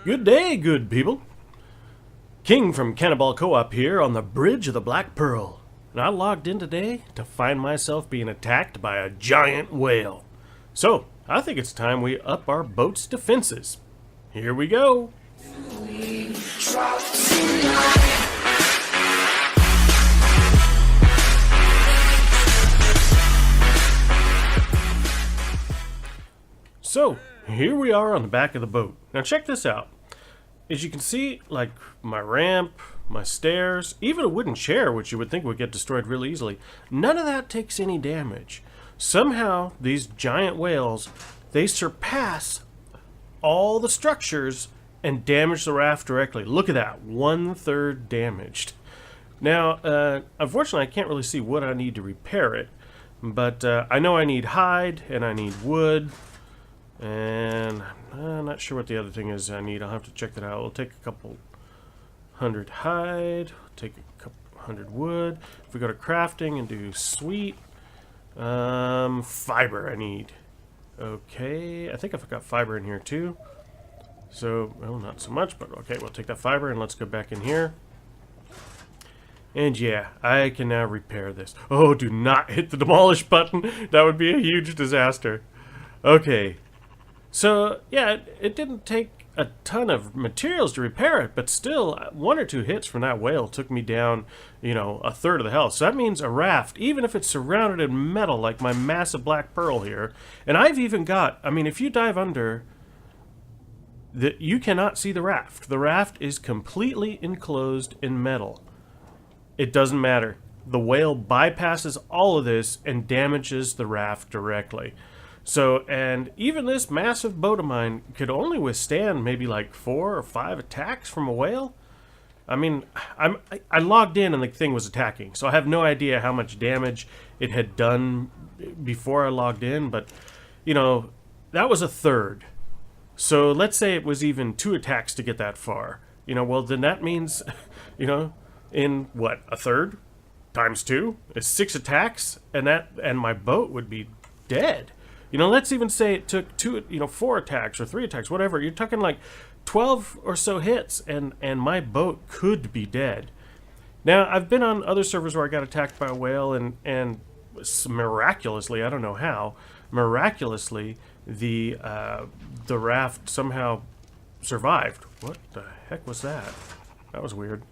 Good day, good people. King from Cannibal Co-op here on the bridge of the Black Pearl. And I logged in today to find myself being attacked by a giant whale. So, I think it's time we up our boat's defenses. Here we go. So, here we are on the back of the boat. Now check this out. As you can see, like my ramp, my stairs, even a wooden chair, which you would think would get destroyed really easily, none of that takes any damage. Somehow, these giant whales, they surpass all the structures and damage the raft directly. Look at that, 1/3 damaged. Now, unfortunately, I can't really see what I need to repair it, but I know I need hide and I need wood. And I'm not sure what the other thing is I need. I'll have to check that out. We'll take a couple hundred hide, take a couple hundred wood. If we go to crafting and do sweet, fiber I need. Okay, I think I've got fiber in here too. So, well, not so much, but okay, we'll take that fiber and let's go back in here. And yeah, I can now repair this. Oh, do not hit the demolish button. That would be a huge disaster. Okay. So, yeah, it didn't take a ton of materials to repair it, but still, 1 or 2 hits from that whale took me down, you know, 1/3 of the health. So that means a raft, even if it's surrounded in metal like my massive black pearl here, and I've even got, I mean, if you dive under, you cannot see the raft. The raft is completely enclosed in metal. It doesn't matter. The whale bypasses all of this and damages the raft directly. So, and even this massive boat of mine could only withstand maybe like 4 or 5 attacks from a whale. I mean, I logged in and the thing was attacking, so I have no idea how much damage it had done before I logged in, but, you know, that was 1/3. So let's say it was even 2 attacks to get that far. You know, well, then that means, you know, in what, 1/3 times 2 is 6 attacks, and my boat would be dead. You know, let's even say it took 4 attacks or 3 attacks, whatever. You're talking like 12 or so hits, and my boat could be dead. Now, I've been on other servers where I got attacked by a whale, and miraculously, I don't know how, miraculously, the raft somehow survived. What the heck was that? That was weird.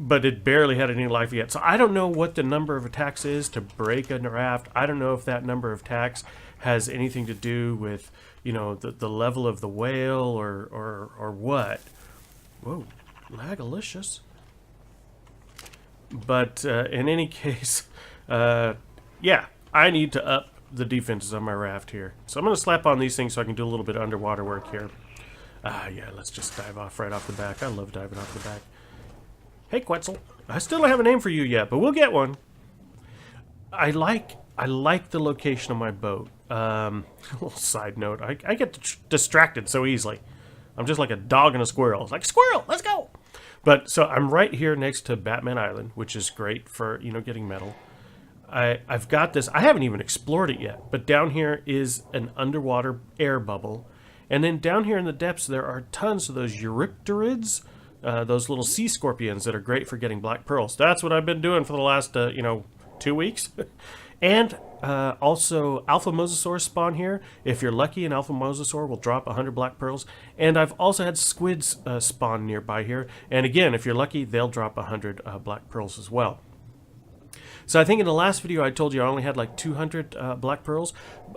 But it barely had any life yet. So I don't know what the number of attacks is to break a raft. I don't know if that number of attacks has anything to do with, you know, the level of the whale or what. Whoa, lagalicious. But in any case, yeah, I need to up the defenses on my raft here. So I'm going to slap on these things so I can do a little bit of underwater work here. Yeah, let's just dive off right off the back. I love diving off the back. Hey, Quetzal. I still don't have a name for you yet, but we'll get one. I like the location of my boat. A little side note, I get distracted so easily. I'm just like a dog and a squirrel. It's like, squirrel, let's go! But, so I'm right here next to Batman Island, which is great for, you know, getting metal. I've got this. I haven't even explored it yet, but down here is an underwater air bubble. And then down here in the depths, there are tons of those Eurypterids, those little sea scorpions that are great for getting black pearls. That's what I've been doing for the last, 2 weeks. And also, alpha mosasaurs spawn here. If you're lucky, an alpha mosasaur will drop 100 black pearls. And I've also had squids spawn nearby here. And again, if you're lucky, they'll drop 100 black pearls as well. So I think in the last video I told you I only had like 200 black pearls.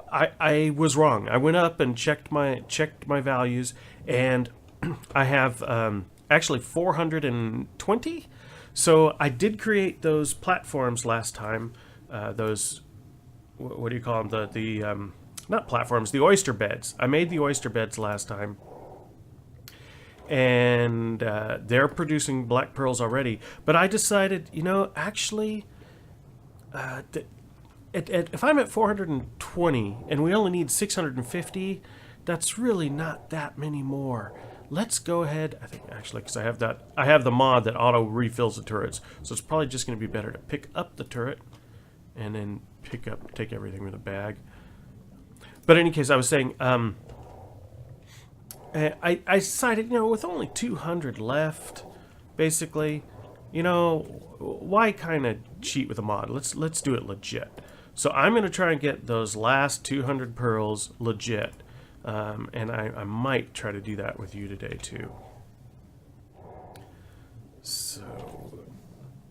I was wrong. I went up and checked my values, and I have actually 420. So I did create those platforms last time. Those, what do you call them? The not platforms, the oyster beds. I made the oyster beds last time. And they're producing black pearls already. But I decided, you know, actually, if I'm at 420 and we only need 650, that's really not that many more. Let's go ahead, I think actually, because I have the mod that auto refills the turrets, so it's probably just going to be better to pick up the turret and then take everything with a bag. But in any case, I was saying, I decided, with only 200 left, basically, why kind of cheat with a mod? Let's do it legit. So I'm going to try and get those last 200 pearls legit. And I might try to do that with you today, too. So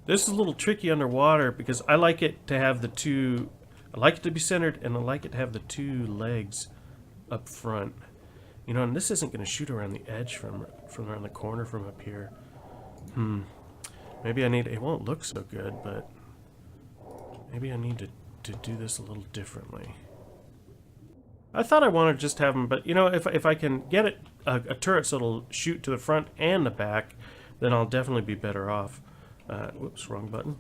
this is a little tricky underwater because I like it to have the two... I like it to be centered, and I like it to have the two legs up front. And this isn't going to shoot around the edge from around the corner from up here. Maybe I need... It won't look so good, but maybe I need to do this a little differently. I thought I wanted to just have them, but if I can get it a turret so it'll shoot to the front and the back, then I'll definitely be better off. Whoops, wrong button.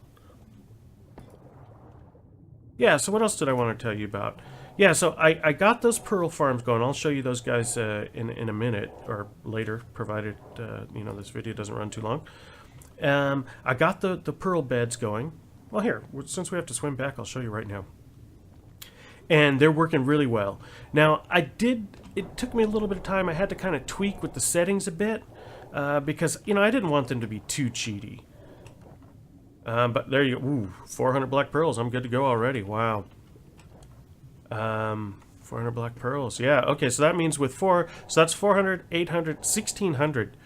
Yeah, so what else did I want to tell you about? Yeah, so I got those pearl farms going. I'll show you those guys in a minute or later, provided this video doesn't run too long. I got the pearl beds going. Well, here, since we have to swim back, I'll show you right now. And they're working really well. Now, it took me a little bit of time. I had to kind of tweak with the settings a bit because, I didn't want them to be too cheaty. But there you go. Ooh, 400 black pearls. I'm good to go already. Wow. 400 black pearls. Yeah, okay, so that means with 4, so that's 400, 800, 1600.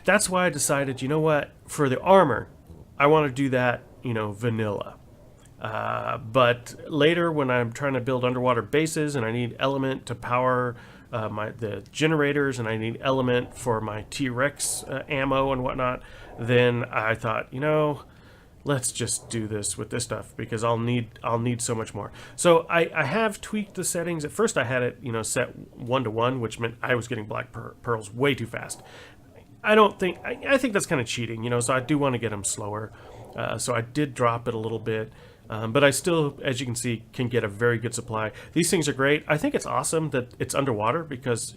That's why I decided, you know what, for the armor, I want to do that, vanilla. But later when I'm trying to build underwater bases and I need element to power the generators and I need element for my T-Rex ammo and whatnot, then I thought, let's just do this with this stuff because I'll need so much more. So I have tweaked the settings. At first I had it set 1-to-1, which meant I was getting black pearls way too fast. I think that's kind of cheating, so I do want to get them slower. So I did drop it a little bit. But I still, as you can see, can get a very good supply. These things are great. I think it's awesome that it's underwater because,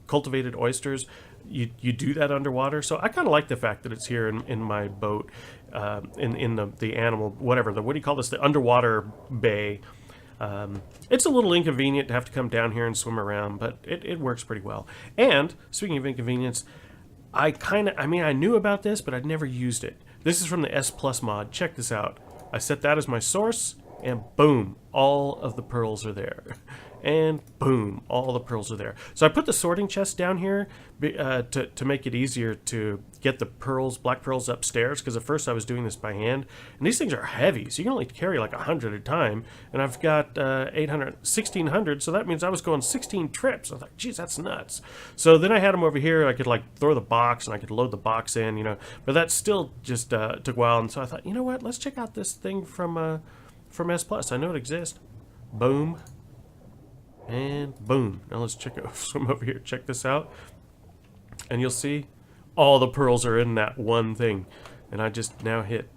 cultivated oysters, you do that underwater. So I kind of like the fact that it's here in my boat, in the animal, whatever, what do you call this, the underwater bay. It's a little inconvenient to have to come down here and swim around, but it works pretty well. And, speaking of inconvenience, I knew about this, but I'd never used it. This is from the S Plus mod. Check this out. I set that as my source, and boom, all of the pearls are there. And boom, all the pearls are there. So I put the sorting chest down here to make it easier to get the pearls, black pearls upstairs, because at first I was doing this by hand. And these things are heavy, so you can only carry like 100 at a time. And I've got 1,600, so that means I was going 16 trips. I was like, geez, that's nuts. So then I had them over here, I could like throw the box, and I could load the box in, But that still just took a while, and so I thought, you know what, let's check out this thing from S Plus. I know it exists. Boom. And boom. Now let's swim over here. Check this out. And you'll see all the pearls are in that one thing. And I just now hit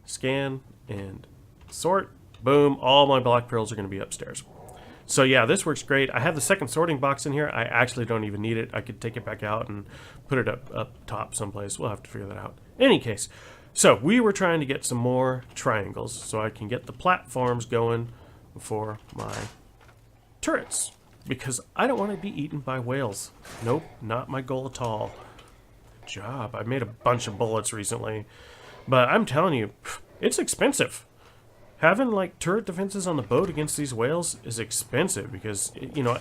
scan and sort. Boom. All my black pearls are going to be upstairs. So yeah, this works great. I have the second sorting box in here. I actually don't even need it. I could take it back out and put it up top someplace. We'll have to figure that out. In any case, so we were trying to get some more triangles so I can get the platforms going for my turrets, because I don't want to be eaten by whales. Nope, not my goal at all. Good job. I made a bunch of bullets recently, but I'm telling you, it's expensive. Having like turret defenses on the boat against these whales is expensive because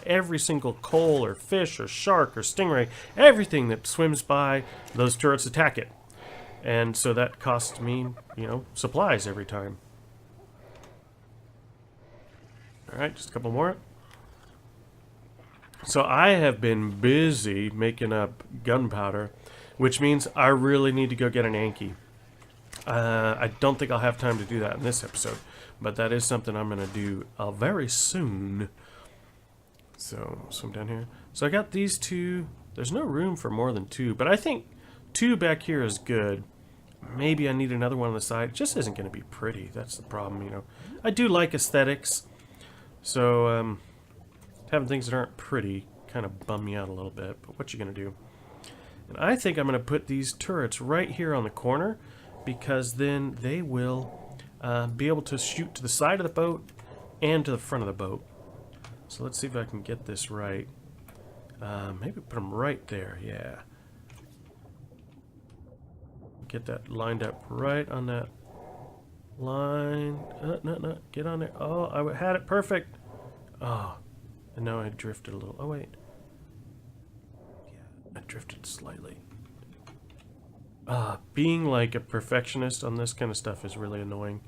every single coal or fish or shark or stingray, everything that swims by, those turrets attack it, and so that costs me supplies every time. All right, just a couple more. So I have been busy making up gunpowder, which means I really need to go get an Anki. I don't think I'll have time to do that in this episode, but that is something I'm going to do very soon. So, swim down here. So I got these two. There's no room for more than two, but I think two back here is good. Maybe I need another one on the side. It just isn't going to be pretty. That's the problem, I do like aesthetics, so having things that aren't pretty kind of bum me out a little bit, but what you gonna do? And I think I'm gonna put these turrets right here on the corner, because then they will be able to shoot to the side of the boat and to the front of the boat. So let's see if I can get this right. Maybe put them right there, yeah. Get that lined up right on that line. No, get on there. Oh, I had it perfect. Oh, and now I drifted a little. Oh, wait. Yeah, I drifted slightly. Being like a perfectionist on this kind of stuff is really annoying.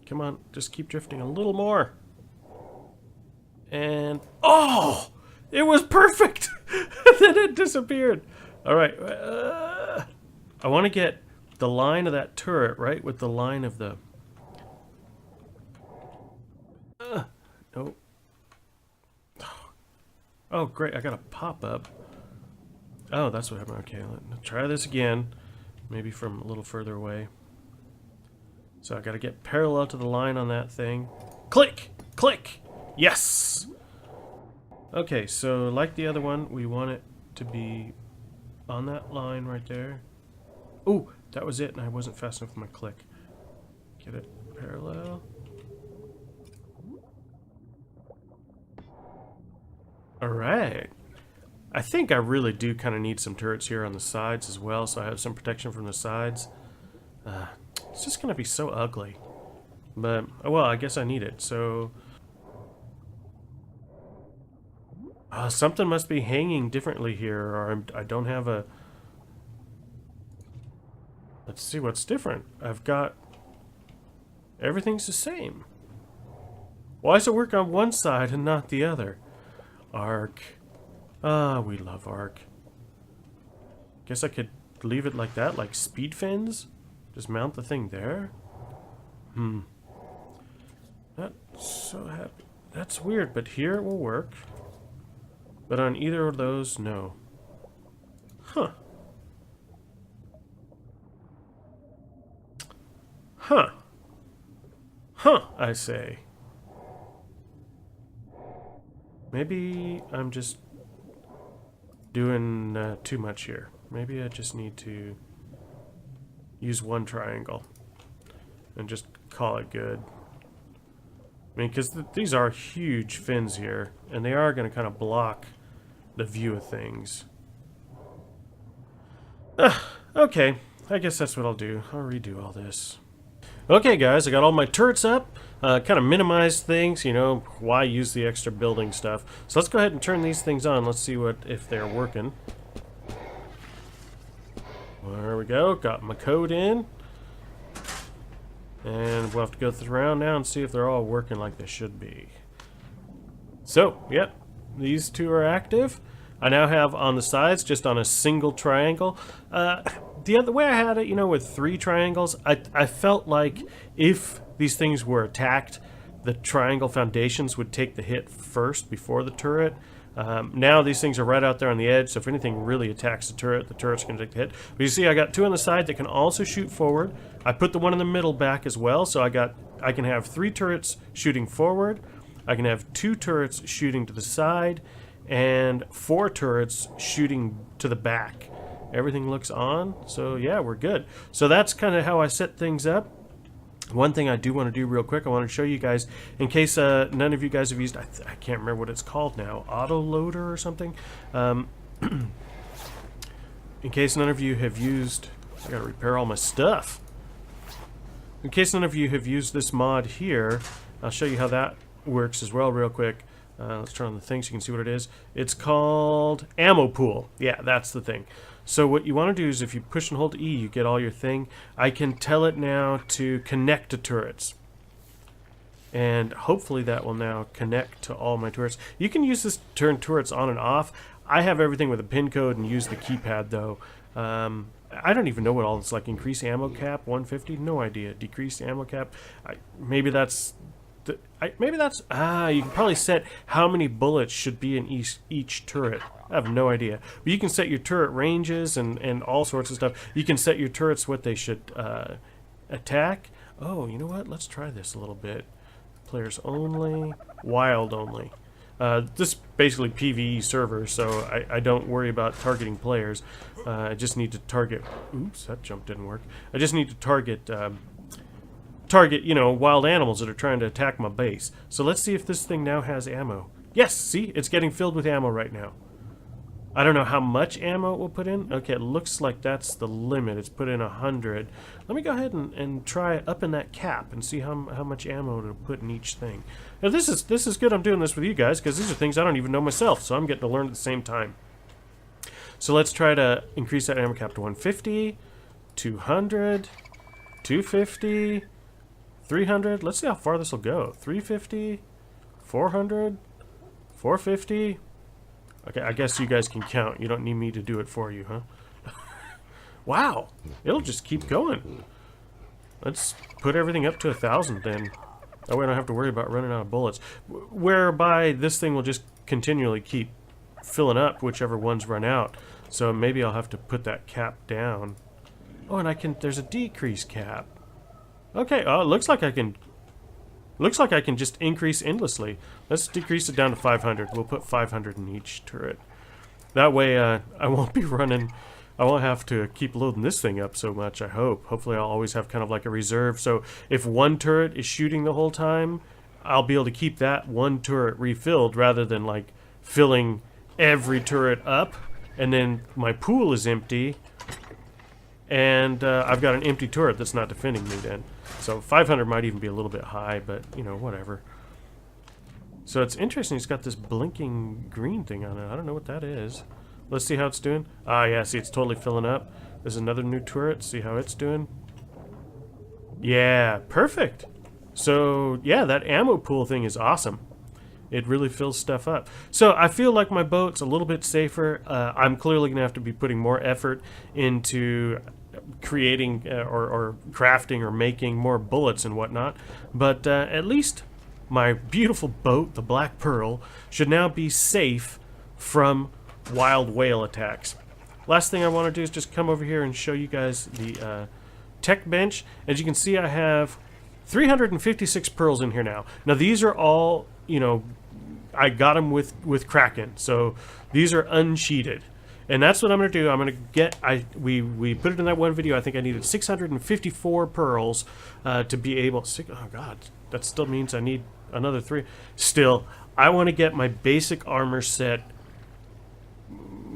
Come on, just keep drifting a little more. And, oh! It was perfect! Then it disappeared. All right. I want to get the line of that turret right with the line of the... no. Oh, great. I got a pop-up. Oh, that's what happened. Okay, let's try this again. Maybe from a little further away. So I got to get parallel to the line on that thing. Click! Click! Yes! Okay, so like the other one, we want it to be on that line right there. Ooh, that was it, and I wasn't fast enough with my click. Get it parallel. Alright. I think I really do kind of need some turrets here on the sides as well, so I have some protection from the sides. It's just going to be so ugly. But, oh well, I guess I need it, so... something must be hanging differently here, or I don't have a... Let's see what's different. I've got... Everything's the same. Why does it work on one side and not the other? ARK. We love ARK. Guess I could leave it like that, like speed fins? Just mount the thing there? Not so happy. That's weird, but here it will work. But on either of those, no. Huh. Huh. Huh, I say. Maybe I'm just doing too much here. Maybe I just need to use one triangle and just call it good. I mean, because these are huge fins here, and they are going to kind of block the view of things. Okay, I guess that's what I'll do. I'll redo all this. Okay, guys, I got all my turrets up. Kind of minimize things, you know, why use the extra building stuff. So let's go ahead and turn these things on. Let's see if they're working. There we go. Got my code in. And we'll have to go around now and see if they're all working like they should be. So, yep, these two are active. I now have on the sides, just on a single triangle. The other way I had it, you know, with 3 triangles, I felt like if these things were attacked, the triangle foundations would take the hit first before the turret. Now these things are right out there on the edge, so if anything really attacks the turret's going to take the hit. But you see, I got 2 on the side that can also shoot forward. I put the one in the middle back as well, so I can have 3 turrets shooting forward. I can have 2 turrets shooting to the side, and 4 turrets shooting to the back. Everything looks on, so yeah, we're good. So that's kind of how I set things up. One thing I do want to do real quick, I want to show you guys, in case none of you guys have used, I can't remember what it's called now, auto loader or something. In case none of you have used, I gotta repair all my stuff. In case none of you have used this mod here, I'll show you how that works as well real quick. Let's turn on the thing so you can see what it is. It's called ammo pool. Yeah, that's the thing. So what you want to do is if you push and hold E, you get all your thing. I can tell it now to connect to turrets. And hopefully that will now connect to all my turrets. You can use this to turn turrets on and off. I have everything with a pin code and use the keypad though. I don't even know what all this like. Increase ammo cap 150, no idea. Decrease ammo cap. Maybe that's you can probably set how many bullets should be in each turret. I have no idea. But you can set your turret ranges and all sorts of stuff. You can set your turrets what they should attack. Oh, you know what? Let's try this a little bit. Players only, wild only. This is basically PvE server, so I don't worry about targeting players. I just need to target... Oops, that jump didn't work. I just need to target, you know, wild animals that are trying to attack my base. So let's see if this thing now has ammo. Yes, see? It's getting filled with ammo right now. I don't know how much ammo it will put in. Okay, it looks like that's the limit. It's put in 100. Let me go ahead and try upping that cap and see how much ammo it'll put in each thing. Now this is good. I'm doing this with you guys because these are things I don't even know myself, so I'm getting to learn at the same time. So let's try to increase that ammo cap to 150, 200, 250, 300. Let's see how far this will go. 350, 400, 450. Okay, I guess you guys can count. You don't need me to do it for you, huh? Wow, it'll just keep going. Let's put everything up to 1,000 then. That way I don't have to worry about running out of bullets. Whereby this thing will just continually keep filling up whichever ones run out. So maybe I'll have to put that cap down. Oh, and there's a decrease cap. Okay, it looks like I can just increase endlessly. Let's decrease it down to 500. We'll put 500 in each turret. That way I won't be running, I won't have to keep loading this thing up so much, I hope. Hopefully I'll always have kind of like a reserve. So if one turret is shooting the whole time, I'll be able to keep that one turret refilled rather than like filling every turret up and then my pool is empty and I've got an empty turret that's not defending me then. So 500 might even be a little bit high, but you know, whatever. So it's interesting, it's got this blinking green thing on it. I don't know what that is. Let's see how it's doing. Ah, yeah, see, it's totally filling up. There's another new turret. See how it's doing. Yeah, perfect. So, yeah, that ammo pool thing is awesome. It really fills stuff up. So I feel like my boat's a little bit safer. I'm clearly going to have to be putting more effort into creating or crafting or making more bullets and whatnot. But at least my beautiful boat, the Black Pearl, should now be safe from wild whale attacks. Last thing I want to do is just come over here and show you guys the tech bench. As you can see, I have 356 pearls in here now. Now these are all, you know, I got them with Kraken, so these are unsheeted. And that's what I'm going to do. I'm going to get, we put it in that one video, I think I needed 654 pearls to be able, oh god, that still means I need another 3. Still, I want to get my basic armor set,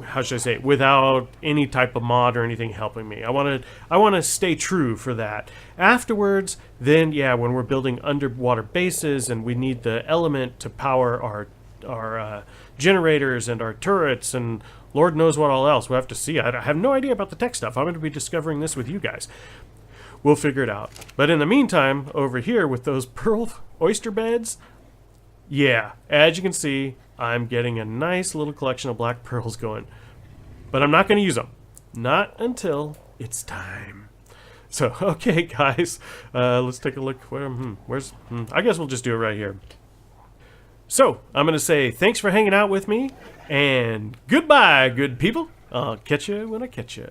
how should I say, without any type of mod or anything helping me. I want to stay true for that. Afterwards, then yeah, when we're building underwater bases and we need the element to power our generators and our turrets and Lord knows what all else, we'll have to see. I have no idea about the tech stuff. I'm going to be discovering this with you guys. We'll figure it out. But in the meantime, over here with those pearl oyster beds, yeah, as you can see, I'm getting a nice little collection of black pearls going. But I'm not going to use them. Not until it's time. So, okay, guys. Let's take a look. I guess we'll just do it right here. So, I'm going to say thanks for hanging out with me. And goodbye, good people. I'll catch you when I catch you.